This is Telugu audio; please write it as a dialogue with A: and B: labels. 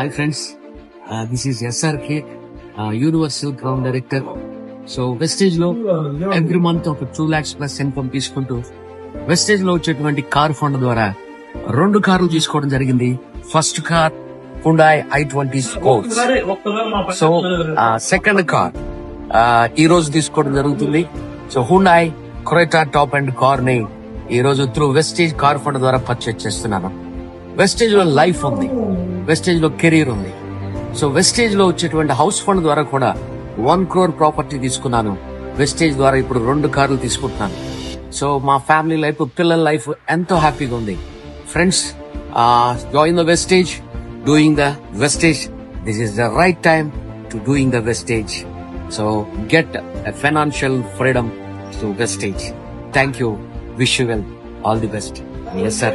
A: Hi friends, this is SRK, Universal Ground Director. So Vestige లో ఎవ్రీ మంత్ ఒక 2 lakhs ప్లస్ ఇన్కమ్ తీసుకుంటూ వెస్టేజ్ లో వచ్చేటువంటి కార్ ఫండ్ ద్వారా 2 కార్లు తీసుకోవడం జరిగింది. First car Hyundai i20 Sports. So second car ఈ రోజు తీసుకోవడం జరుగుతుంది. So Hyundai Creta top and car ని ఈ రోజు త్రూ వెస్టేజ్ కార్ ఫండ్ ద్వారా పర్చేజ్ చేస్తున్నాను. వెస్టేజ్ లో లైఫ్ ఉంది, వెస్టేజ్ లో కెరీర్ ఉంది. సో వెస్టేజ్ లో వచ్చేటువంటి హౌస్ ఫండ్ ద్వారా కూడా 1 crore ప్రాపర్టీ తీసుకున్నాను. వెస్టేజ్ ద్వారా ఇప్పుడు 2 కార్లు తీసుకుంటున్నాను. సో మా ఫ్యామిలీ లైఫ్, పిల్లల లైఫ్ ఎంతో హ్యాపీగా ఉంది. Friends, join the wastage, doing the wastage. This is the right time to doing the wastage. So get a financial freedom to Vestige. Thank you. Wish you well. All the best. Yes, sir.